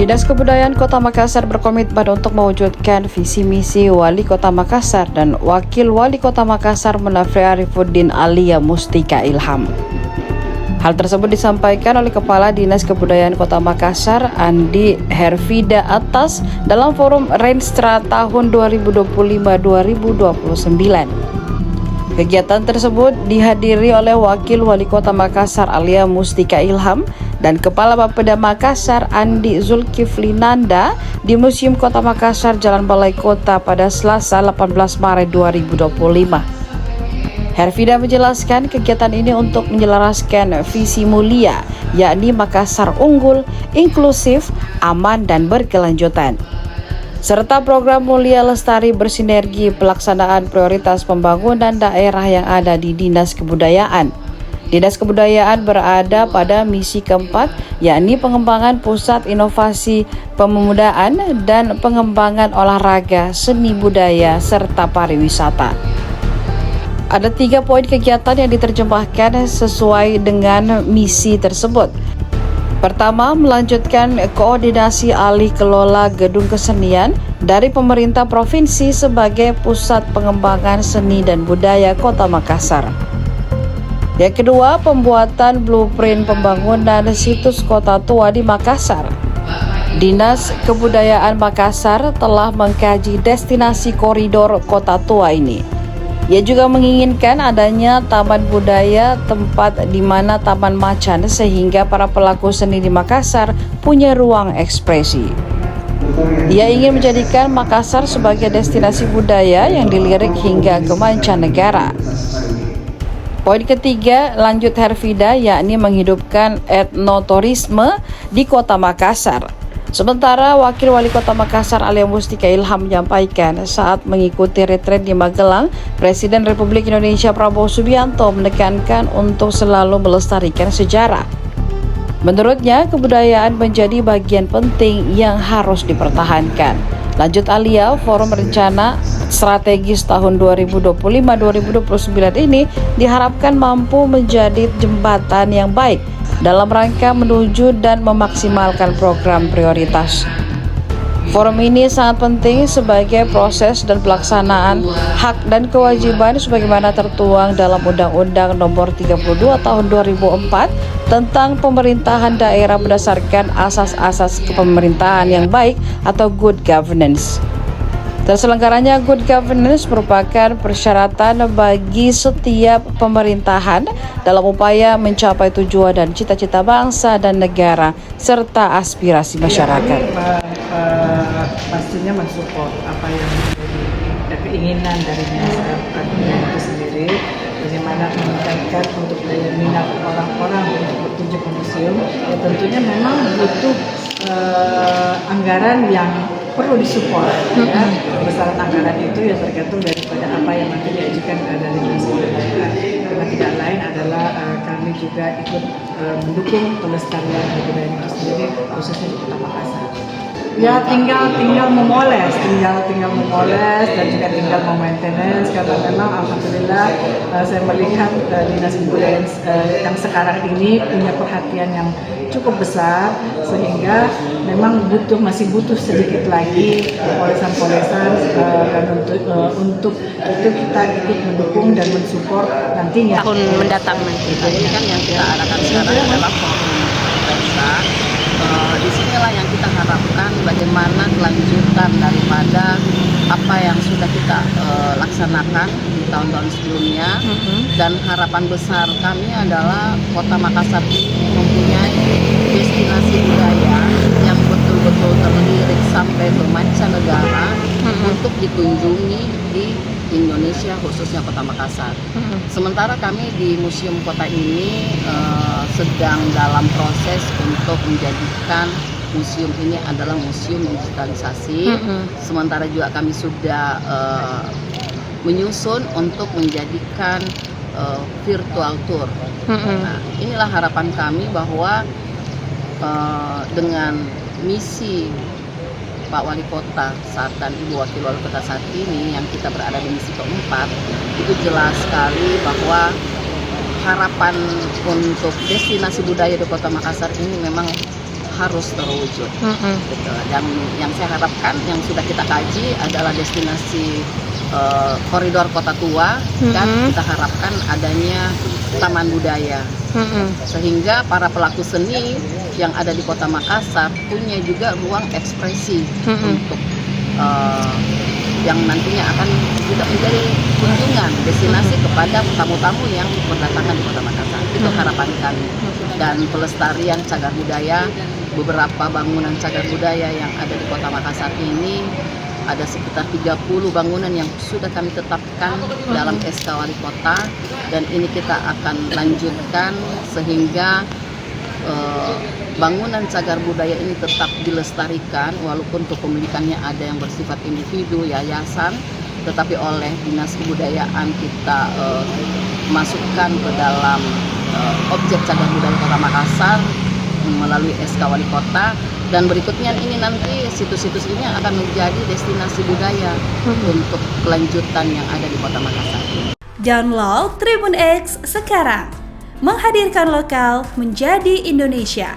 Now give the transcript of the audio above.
Dinas Kebudayaan Kota Makassar berkomitmen untuk mewujudkan visi misi Wali Kota Makassar dan Wakil Wali Kota Makassar Munafri Arifuddin Alia Mustika Ilham. Hal tersebut disampaikan oleh Kepala Dinas Kebudayaan Kota Makassar Andi Hervida Atas dalam forum Renstra tahun 2025-2029. Kegiatan tersebut dihadiri oleh Wakil Wali Kota Makassar Alia Mustika Ilham dan Kepala Bapeda Makassar Andi Zulkiflinanda di Museum Kota Makassar Jalan Balai Kota pada Selasa 18 Maret 2025. Hervida menjelaskan kegiatan ini untuk menyelaraskan visi mulia, yakni Makassar unggul, inklusif, aman, dan berkelanjutan, serta program mulia lestari bersinergi pelaksanaan prioritas pembangunan daerah yang ada di Dinas Kebudayaan. Dinas Kebudayaan berada pada misi keempat, yakni pengembangan pusat inovasi pemudaan dan pengembangan olahraga, seni budaya, serta pariwisata. Ada 3 poin kegiatan yang diterjemahkan sesuai dengan misi tersebut. Pertama, melanjutkan koordinasi alih kelola gedung kesenian dari pemerintah provinsi sebagai pusat pengembangan seni dan budaya Kota Makassar. Yang kedua, pembuatan blueprint pembangunan situs kota tua di Makassar. Dinas Kebudayaan Makassar telah mengkaji destinasi koridor kota tua ini. Ia juga menginginkan adanya taman budaya, tempat di mana taman macan, sehingga para pelaku seni di Makassar punya ruang ekspresi. Ia ingin menjadikan Makassar sebagai destinasi budaya yang dilirik hingga ke mancanegara. Poin ketiga, lanjut Hervida, yakni menghidupkan etnoturisme di Kota Makassar. Sementara Wakil Wali Kota Makassar Alia Mustika Ilham menyampaikan saat mengikuti retret di Magelang, Presiden Republik Indonesia Prabowo Subianto menekankan untuk selalu melestarikan sejarah. Menurutnya, kebudayaan menjadi bagian penting yang harus dipertahankan. Lanjut Alia, forum rencana strategis tahun 2025-2029 ini diharapkan mampu menjadi jembatan yang baik dalam rangka menuju dan memaksimalkan program prioritas. Forum ini sangat penting sebagai proses dan pelaksanaan hak dan kewajiban sebagaimana tertuang dalam Undang-Undang Nomor 32 Tahun 2004 tentang pemerintahan daerah berdasarkan asas-asas kepemerintahan yang baik atau good governance. Terselenggaranya good governance merupakan persyaratan bagi setiap pemerintahan dalam upaya mencapai tujuan dan cita-cita bangsa dan negara serta aspirasi masyarakat. Pastinya mensupport apa yang menjadi keinginan dari masyarakat itu sendiri, bagaimana meningkatkan untuk daya minat orang-orang untuk berkunjung ke museum. Ya, tentunya memang butuh anggaran yang perlu disupport. Ya. Besaran anggaran itu ya tergantung daripada apa yang nanti diajukan dari Dinas Kebudayaan. Karena tidak lain adalah kami juga ikut mendukung pelestarian kebudayaan itu sendiri, khususnya di Kota Makassar. Ya tinggal memoles dan juga tinggal maintenance, karena memang alhamdulillah saya melihat Dinas Kebudayaan yang sekarang ini punya perhatian yang cukup besar, sehingga memang masih butuh sedikit lagi polesan-polesan dan untuk itu kita ikut mendukung dan mensupport nantinya tahun mendatang nanti. Ini kan yang kita arahkan sekarang adalah forum pesta. Disinilah yang kita harapkan bagaimana kelanjutan daripada apa yang sudah kita laksanakan di tahun-tahun sebelumnya. Dan harapan besar kami adalah Kota Makassar ini mempunyai destinasi budaya yang betul-betul terlirik sampai ke mancanegara untuk dikunjungi di Indonesia, khususnya Kota Makassar. Sementara kami di Museum Kota ini sedang dalam proses untuk menjadikan museum ini adalah museum digitalisasi. Sementara juga kami sudah menyusun untuk menjadikan virtual tour. Nah, inilah harapan kami bahwa dengan misi Pak Wali Kota saat dan Ibu Wakil Wali Kota saat ini yang kita berada di misi keempat, itu jelas sekali bahwa harapan untuk destinasi budaya di Kota Makassar ini memang harus terwujud. Gitu. Dan yang saya harapkan yang sudah kita kaji adalah destinasi koridor kota tua, dan kita harapkan adanya taman budaya, sehingga para pelaku seni yang ada di Kota Makassar punya juga ruang ekspresi untuk yang nantinya akan juga menjadi kunjungan destinasi kepada tamu-tamu yang berdatangan di Kota Makassar. Itu harapan kami. Dan pelestarian cagar budaya, beberapa bangunan cagar budaya yang ada di Kota Makassar ini ada sekitar 30 bangunan yang sudah kami tetapkan dalam SK Wali Kota, dan ini kita akan lanjutkan sehingga bangunan cagar budaya ini tetap dilestarikan walaupun kepemilikannya ada yang bersifat individu, yayasan, tetapi oleh Dinas Kebudayaan kita masukkan ke dalam objek cagar budaya Kota Makassar melalui SK Wali Kota, dan berikutnya ini nanti situs-situs ini akan menjadi destinasi budaya untuk kelanjutan yang ada di Kota Makassar. Download Tribun X sekarang, menghadirkan lokal menjadi Indonesia.